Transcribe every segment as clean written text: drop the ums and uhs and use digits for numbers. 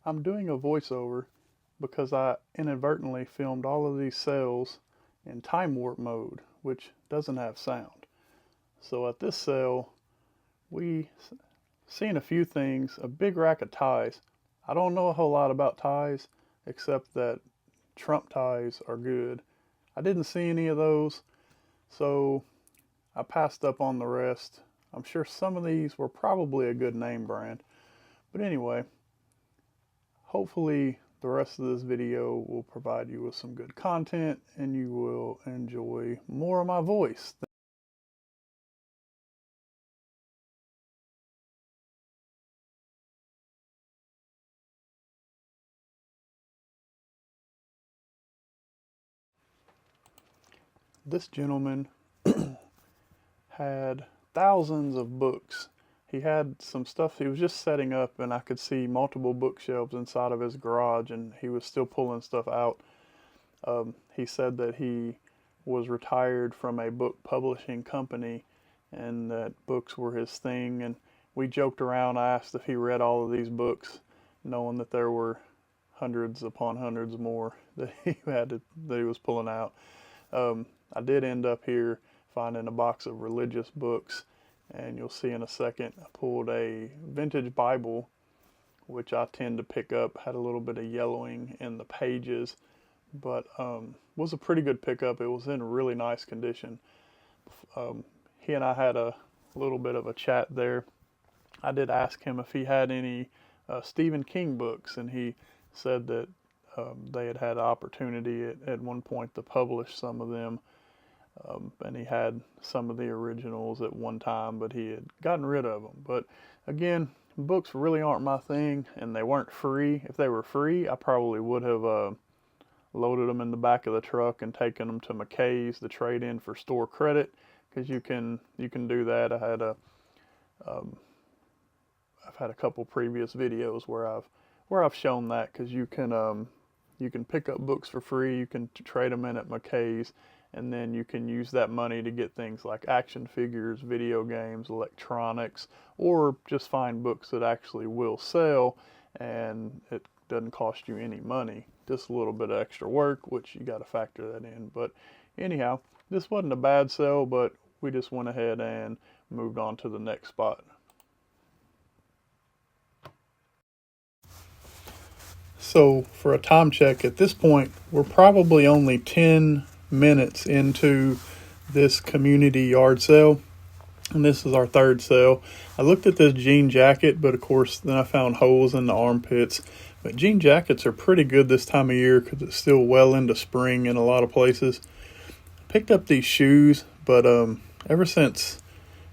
I'm doing a voiceover because I inadvertently filmed all of these cells in time warp mode, which doesn't have sound. So at this cell, we seen a few things, a big rack of ties. I don't know a whole lot about ties, except that Trump ties are good. I didn't see any of those, so I passed up on the rest. I'm sure some of these were probably a good name brand. But anyway, hopefully the rest of this video will provide you with some good content and you will enjoy more of my voice. This gentleman had thousands of books. He had some stuff he was just setting up, and I could see multiple bookshelves inside of his garage, and he was still pulling stuff out. He said that he was retired from a book publishing company and that books were his thing. And we joked around. I asked if he read all of these books, knowing that there were hundreds upon hundreds more that that he was pulling out. I did end up here finding a box of religious books, and you'll see in a second I pulled a vintage Bible, which I tend to pick up. Had a little bit of yellowing in the pages, but was a pretty good pickup. It was in really nice condition. He and I had a little bit of a chat there. I did ask him if he had any Stephen King books, and he said that they had had an opportunity at one point to publish some of them. And he had some of the originals at one time, but he had gotten rid of them. But again, books really aren't my thing, and they weren't free. If they were free, I probably would have loaded them in the back of the truck and taken them to McKay's to trade in for store credit, because you can do that. I've had a couple previous videos where I've shown that, because you can pick up books for free. You can trade them in at McKay's, and then you can use that money to get things like action figures, video games, electronics, or just find books that actually will sell, and it doesn't cost you any money. Just a little bit of extra work, which you got to factor that in. But anyhow, this wasn't a bad sell, but we just went ahead and moved on to the next spot. So for a time check, at this point, we're probably only 10 minutes into this community yard sale, and this is our third sale. I looked at this jean jacket, but of course then I found holes in the armpits. But jean jackets are pretty good this time of year because it's still well into spring in a lot of places. Picked up these shoes, but ever since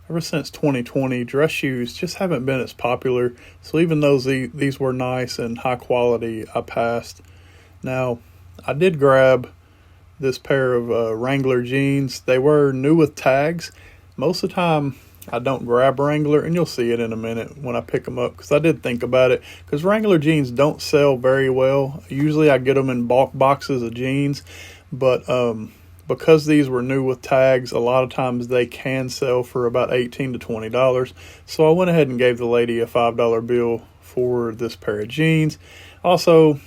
2020, dress shoes just haven't been as popular. So even though these were nice and high quality, I passed. Now, I did grab this pair of Wrangler jeans. They were new with tags. Most of the time, I don't grab Wrangler, and you'll see it in a minute when I pick them up, because I did think about it, because Wrangler jeans don't sell very well. Usually I get them in bulk boxes of jeans, but because these were new with tags, a lot of times they can sell for about $18 to $20. So I went ahead and gave the lady a $5 bill for this pair of jeans. Also,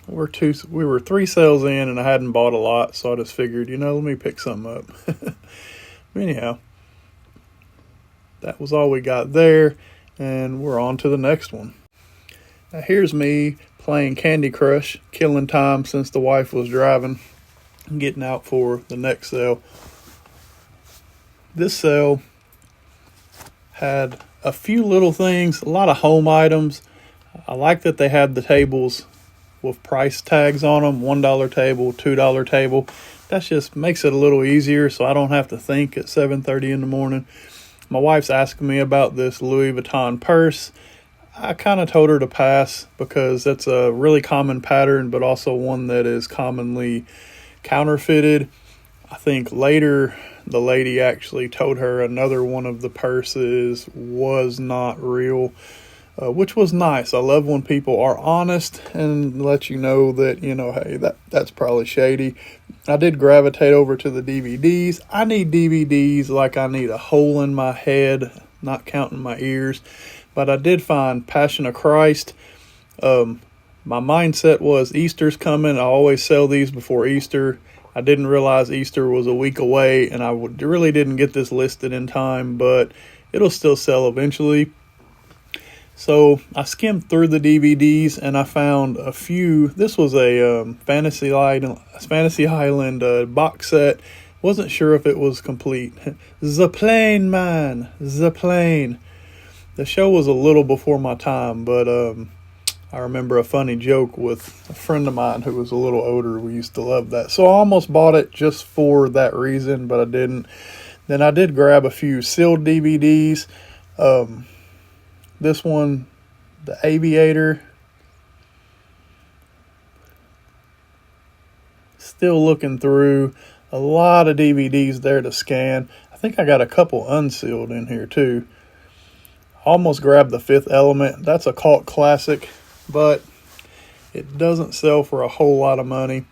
we were 3 sales in, and I hadn't bought a lot, so I just figured, let me pick something up. Anyhow, that was all we got there, and we're on to the next one. Now here's me playing Candy Crush, killing time since the wife was driving, getting out for the next sale. This sale had a few little things, a lot of home items. I like that they had the tables with price tags on them, $1 table, $2 table. That just makes it a little easier, so I don't have to think at 7:30 in the morning. My wife's asking me about this Louis Vuitton purse. I kind of told her to pass because that's a really common pattern, but also one that is commonly counterfeited. I think later the lady actually told her another one of the purses was not real, which was nice. I love when people are honest and let you know that, hey, that's probably shady. I did gravitate over to the DVDs. I need DVDs like I need a hole in my head, not counting my ears. But I did find Passion of Christ, My mindset was Easter's coming. I always sell these before Easter. I didn't realize Easter was a week away, and I really didn't get this listed in time, but it'll still sell eventually. So I skimmed through the DVDs and I found a few. This was a Fantasy Island box set. Wasn't sure if it was complete. The Plane Man, The Plane. The show was a little before my time, but I remember a funny joke with a friend of mine who was a little older. We used to love that. So I almost bought it just for that reason, but I didn't. Then I did grab a few sealed DVDs. This one, The Aviator. Still looking through. A lot of DVDs there to scan. I think I got a couple unsealed in here too. Almost grabbed The Fifth Element. That's a cult classic, but it doesn't sell for a whole lot of money.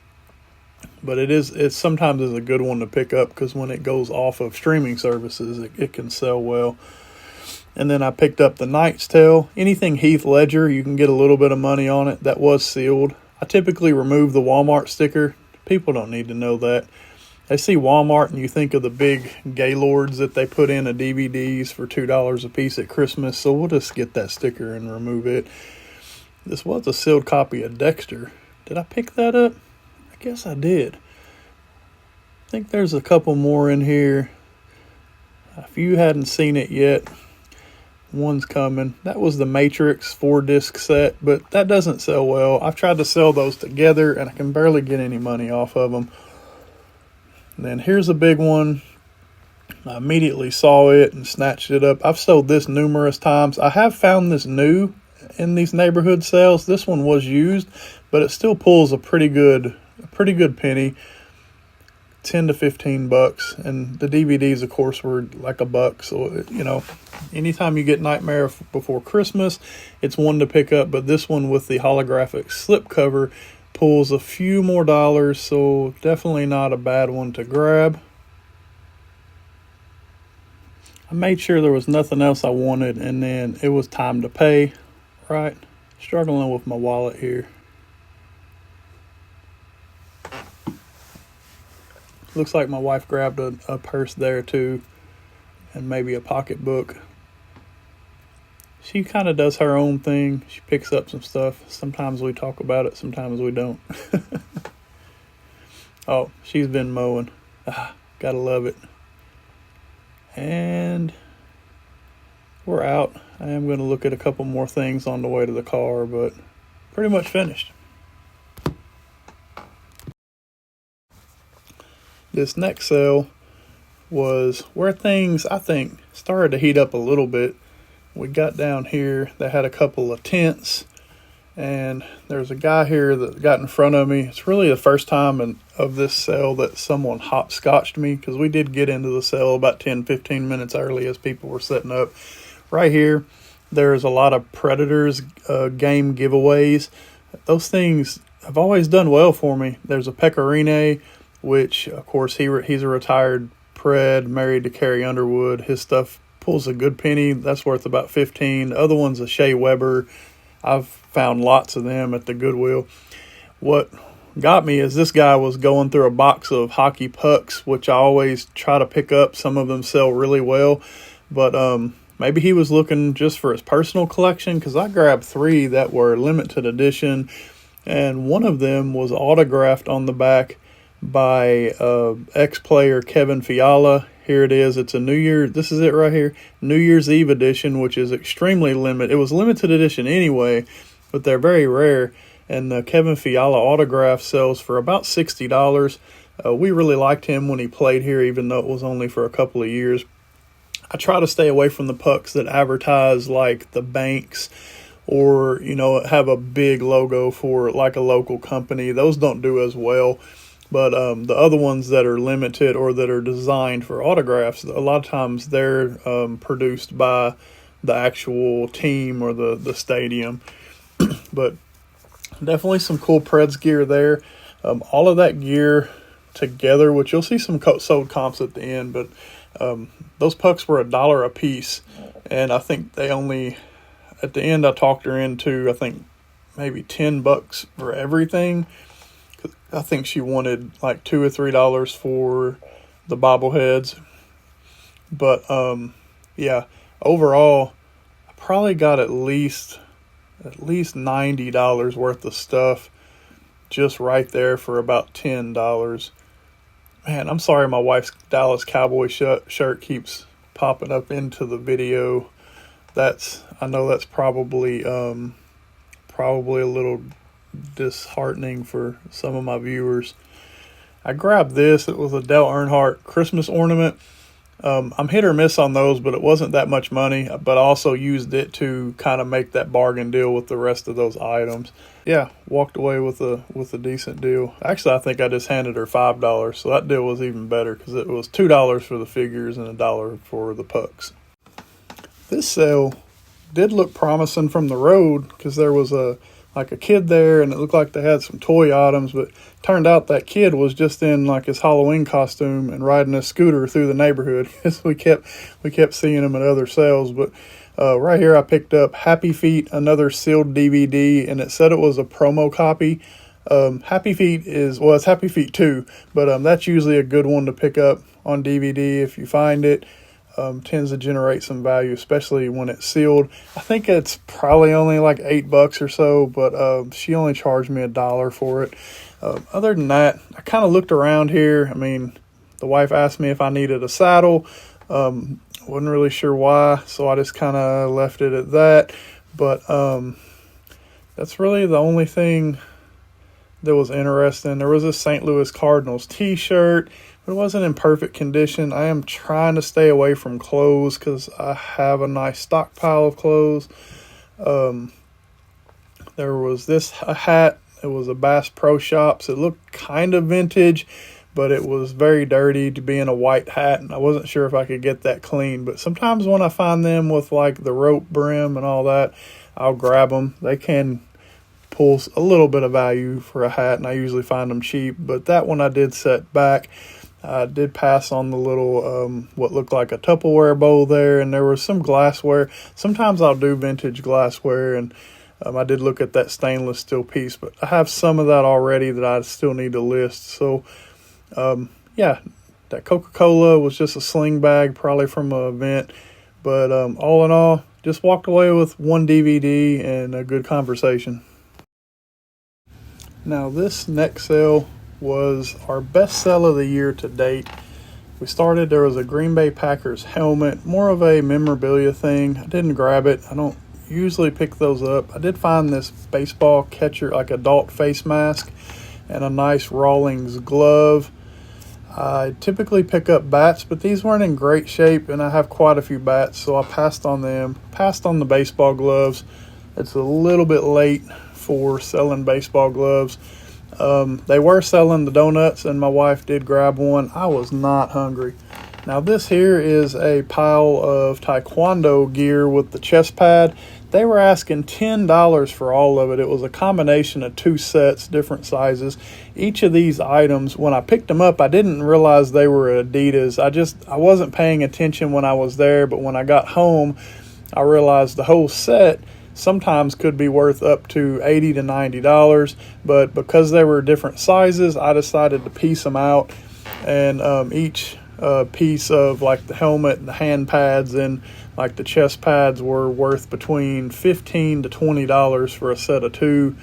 But it sometimes is a good one to pick up because when it goes off of streaming services, it can sell well. And then I picked up The Knight's Tale. Anything Heath Ledger, you can get a little bit of money on it. That was sealed. I typically remove the Walmart sticker. People don't need to know that. They see Walmart and you think of the big Gaylords that they put in DVDs for $2 a piece at Christmas. So we'll just get that sticker and remove it. This was a sealed copy of Dexter. Did I pick that up? I guess I did. I think there's a couple more in here. If you hadn't seen it yet, one's coming. That was the Matrix 4-disc set, but that doesn't sell well. I've tried to sell those together and I can barely get any money off of them. And then here's a big one. I immediately saw it and snatched it up. I've sold this numerous times. I have found this new in these neighborhood sales. This one was used, but it still pulls a pretty good penny. 10 to 15 bucks, and the DVDs of course were like $1. So anytime you get Nightmare Before Christmas, it's one to pick up. But this one with the holographic slipcover pulls a few more dollars, so definitely not a bad one to grab. I made sure there was nothing else I wanted, and then it was time to pay. Right, struggling with my wallet here. Looks like my wife grabbed a purse there too, and maybe a pocketbook. She kind of does her own thing. She picks up some stuff. Sometimes we talk about it, sometimes we don't. Oh, she's been mowing. Gotta love it. And we're out. I am going to look at a couple more things on the way to the car, but pretty much finished. This next sale was where things, I think, started to heat up a little bit. We got down here, they had a couple of tents, and there's a guy here that got in front of me. It's really the first time of this sale that someone hopscotched me, because we did get into the sale about 10-15 minutes early as people were setting up. Right here, there's a lot of Predators game giveaways. Those things have always done well for me. There's a Pecorine, which, of course, he's a retired Pred, married to Carrie Underwood. His stuff pulls a good penny. That's worth about $15. The other one's a Shea Weber. I've found lots of them at the Goodwill. What got me is this guy was going through a box of hockey pucks, which I always try to pick up. Some of them sell really well, but maybe he was looking just for his personal collection, because I grabbed 3 that were limited edition, and one of them was autographed on the back by ex-player Kevin Fiala. Here it is. It's a this is it right here. New Year's Eve edition, which is extremely limited. It was limited edition anyway, but they're very rare. And the Kevin Fiala autograph sells for about $60. We really liked him when he played here, even though it was only for a couple of years. I try to stay away from the pucks that advertise like the banks, or have a big logo for like a local company. Those don't do as well. But the other ones that are limited or that are designed for autographs, a lot of times they're produced by the actual team or the stadium. But definitely some cool Preds gear there. All of that gear together, which you'll see some sold comps at the end, but those pucks were $1 a piece. And I think they only, at the end I talked her into, I think, maybe $10 for everything. I think she wanted like $2 or $3 for the bobbleheads. But yeah, overall, I probably got at least $90 worth of stuff just right there for about $10. Man, I'm sorry my wife's Dallas Cowboy shirt keeps popping up into the video. I know that's probably a little disheartening for some of my viewers. I grabbed this. It was a Dale Earnhardt Christmas ornament. I'm hit or miss on those, but it wasn't that much money. But I also used it to kind of make that bargain deal with the rest of those items. Yeah, walked away with a decent deal. Actually, I think I just handed her $5, so that deal was even better because it was $2 for the figures and $1 for the pucks. This sale did look promising from the road because there was a kid there, and it looked like they had some toy items, but turned out that kid was just in like his Halloween costume and riding a scooter through the neighborhood. we kept seeing him at other sales. But right here I picked up Happy Feet, another sealed DVD, and it said it was a promo copy. Happy Feet it's Happy Feet 2, but that's usually a good one to pick up on DVD if you find it. Tends to generate some value, especially when it's sealed. I think it's probably only like $8 or so, but she only charged me $1 for it. Other than that, I kind of looked around here. I mean, the wife asked me if I needed a saddle. Wasn't really sure why, so I just kind of left it at that. But that's really the only thing that was interesting. There was a St. Louis Cardinals t-shirt, but it wasn't in perfect condition. I am trying to stay away from clothes because I have a nice stockpile of clothes. There was a hat. It was a Bass Pro Shops. It looked kind of vintage, but it was very dirty to be in a white hat, and I wasn't sure if I could get that clean. But sometimes when I find them with like the rope brim and all that, I'll grab them. They can pull a little bit of value for a hat, and I usually find them cheap. But that one I did set back. I did pass on the little, what looked like a Tupperware bowl there, and there was some glassware. Sometimes I'll do vintage glassware, and I did look at that stainless steel piece, but I have some of that already that I still need to list. So, yeah, that Coca-Cola was just a sling bag, probably from an event. But all in all, just walked away with one DVD and a good conversation. Now, this next sale was our best sell of the year to date. There was a Green Bay Packers helmet, more of a memorabilia thing. I didn't grab it. I don't usually pick those up. I did find this baseball catcher, like adult face mask, and a nice Rawlings glove. I typically pick up bats, but these weren't in great shape, and I have quite a few bats, so I passed on them. Passed on the baseball gloves. It's a little bit late for selling baseball gloves. They were selling the donuts, and my wife did grab one. I was not hungry. Now, this here is a pile of Taekwondo gear with the chest pad. They were asking $10 for all of it. It was a combination of 2 sets, different sizes. Each of these items, when I picked them up, I didn't realize they were Adidas. I wasn't paying attention when I was there, but when I got home, I realized the whole set sometimes could be worth up to $80 to $90, but because they were different sizes, I decided to piece them out, and each piece of like the helmet and the hand pads and like the chest pads were worth between $15 to $20 for a set of 2.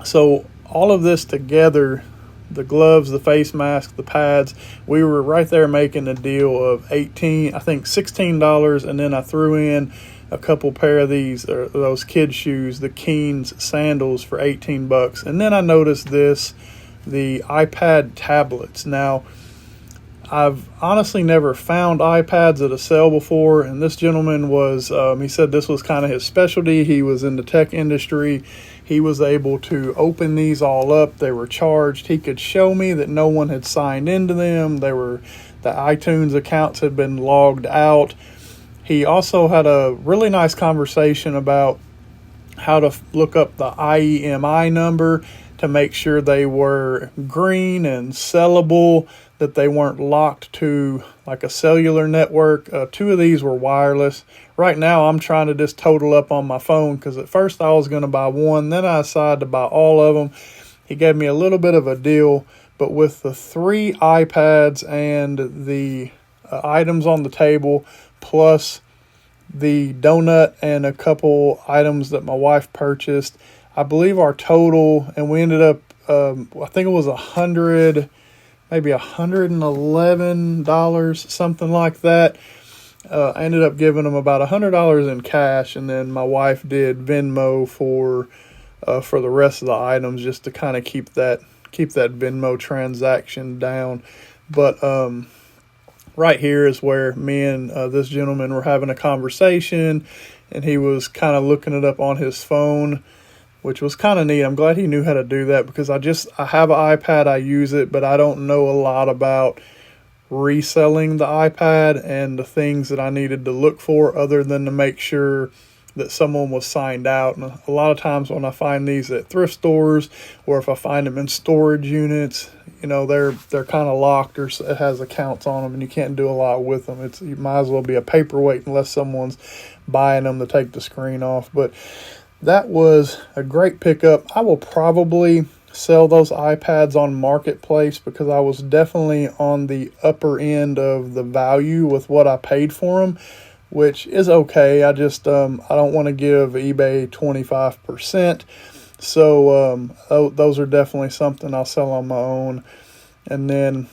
So all of this together, the gloves, the face mask, the pads, we were right there making a deal of $16, and then I threw in a couple pair of those kid shoes, the Keens sandals, for $18. And then I noticed the iPad tablets. Now, I've honestly never found iPads at a sale before, and this gentleman he said this was kind of his specialty. He was in the tech industry. He was able to open these all up. They were charged. He could show me that no one had signed into them. The iTunes accounts had been logged out. He also had a really nice conversation about how to look up the IEMI number to make sure they were green and sellable, that they weren't locked to like a cellular network. 2 of these were wireless. Right now I'm trying to just total up on my phone, because at first I was going to buy one, then I decided to buy all of them. He gave me a little bit of a deal, but with the 3 iPads and the items on the table, plus the donut and a couple items that my wife purchased, I believe our total, and we ended up, I think it was maybe $111, something like that. I ended up giving them about $100 in cash, and then my wife did Venmo for the rest of the items, just to kind of keep that Venmo transaction down. But right here is where me and this gentleman were having a conversation, and he was kind of looking it up on his phone, which was kind of neat. I'm glad he knew how to do that, because I have an iPad, I use it, but I don't know a lot about reselling the iPad and the things that I needed to look for, other than to make sure that someone was signed out. And a lot of times when I find these at thrift stores, or if I find them in storage units, they're kind of locked, or it has accounts on them, and you can't do a lot with them. You might as well be a paperweight unless someone's buying them to take the screen off. But that was a great pickup. I will probably sell those iPads on Marketplace, because I was definitely on the upper end of the value with what I paid for them, which is okay. I just I don't want to give eBay 25%. So those are definitely something I'll sell on my own. And then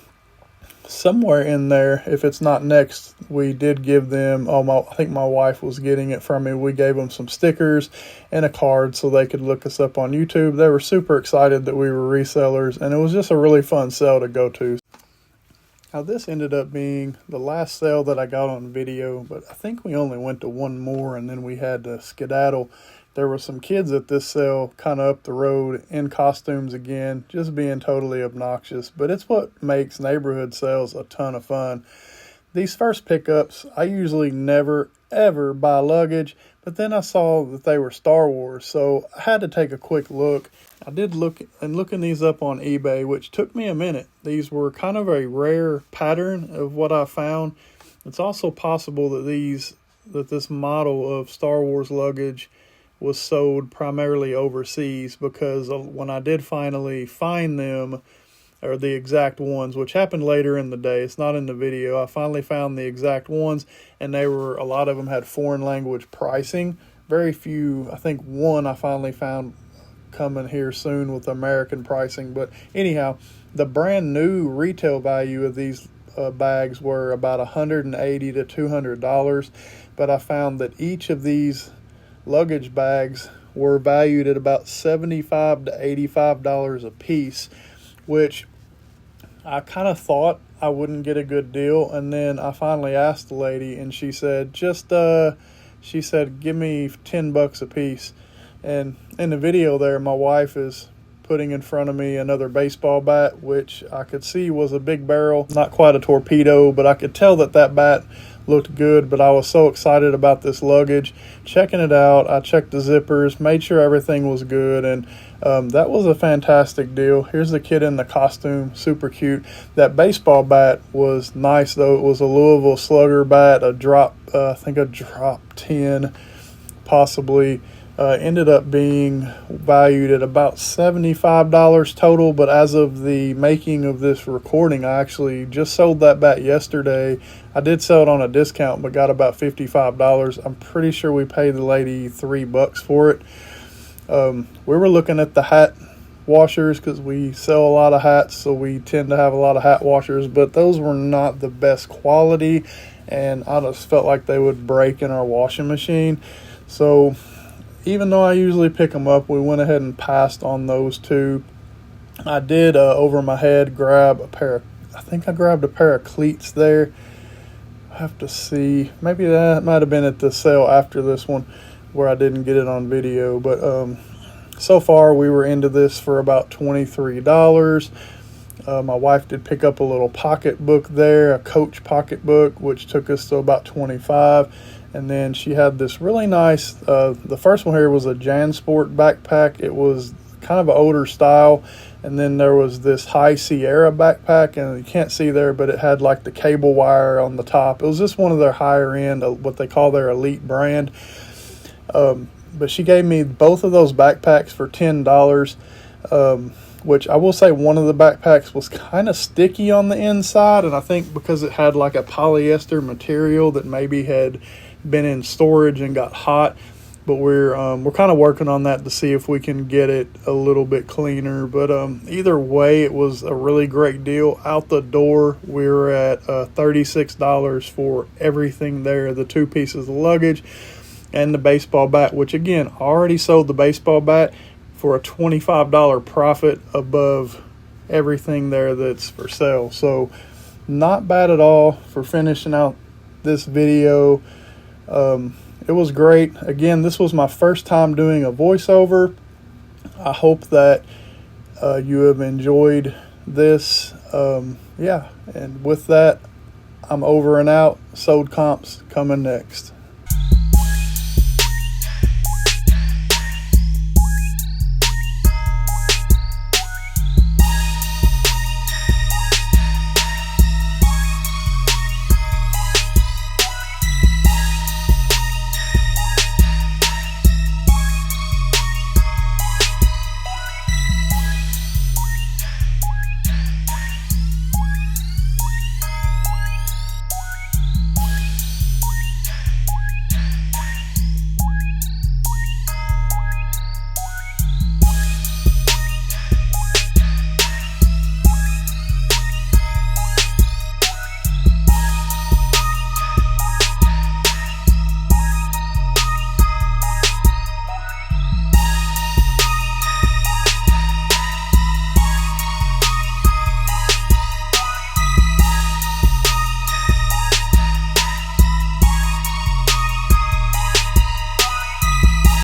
somewhere in there, if it's not next, we did give them, I think my wife was getting it from me. We gave them some stickers and a card so they could look us up on YouTube. They were super excited that we were resellers, and it was just a really fun sale to go to. Now, this ended up being the last sale that I got on video, but I think we only went to one more, and then we had to skedaddle. There were some kids at this sale kind of up the road in costumes again, just being totally obnoxious. But it's what makes neighborhood sales a ton of fun. These first pickups, I usually never, ever buy luggage. But then I saw that they were Star Wars, so I had to take a quick look. I did looking these up on eBay, which took me a minute. These were kind of a rare pattern of what I found. It's also possible that this model of Star Wars luggage was sold primarily overseas, because when I did finally find them, or the exact ones, which happened later in the day, it's not in the video, I finally found the exact ones, and a lot of them had foreign language pricing. Very few, I think one I finally found coming here soon with American pricing. But anyhow, the brand new retail value of these bags were about $180 to $200, but I found that each of these luggage bags were valued at about $75 to $85 a piece, which I kind of thought I wouldn't get a good deal. And then I finally asked the lady, and she said, give me $10 a piece. And in the video there, my wife is putting in front of me another baseball bat, which I could see was a big barrel, not quite a torpedo, but I could tell that bat looked good. But I was so excited about this luggage, checking it out. I checked the zippers, made sure everything was good, and that was a fantastic deal. Here's the kid in the costume, super cute. That baseball bat was nice, though. It was a Louisville Slugger bat, I think a drop 10, possibly. Ended up being valued at about $75 total, but as of the making of this recording, I actually just sold that bat yesterday. I did sell it on a discount, but got about $55. I'm pretty sure we paid the lady $3 for it. We were looking at the hat washers, because we sell a lot of hats, so we tend to have a lot of hat washers, but those were not the best quality, and I just felt like they would break in our washing machine. So even though I usually pick them up, we went ahead and passed on those two. I did, over my head, grab I grabbed a pair of cleats there. I have to see. Maybe that might have been at the sale after this one where I didn't get it on video. But so far, we were into this for about $23. My wife did pick up a little pocketbook there, a Coach pocketbook, which took us to about $25. And then she had this really nice, the first one here was a JanSport backpack. It was kind of an older style. And then there was this High Sierra backpack, and you can't see there, but it had like the cable wire on the top. It was just one of their higher end, what they call their elite brand. But she gave me both of those backpacks for $10, which I will say one of the backpacks was kind of sticky on the inside, and I think because it had like a polyester material that maybe had been in storage and got hot. But we're kind of working on that to see if we can get it a little bit cleaner. But either way, it was a really great deal. Out the door, we were at $36 for everything there, the 2 pieces of luggage and the baseball bat, which again, I already sold the baseball bat for a $25 profit above everything there that's for sale. So not bad at all for finishing out this video. It was great. Again, this was my first time doing a voiceover. I hope that you have enjoyed this. Yeah, and with that, I'm over and out. Sold Comps coming next.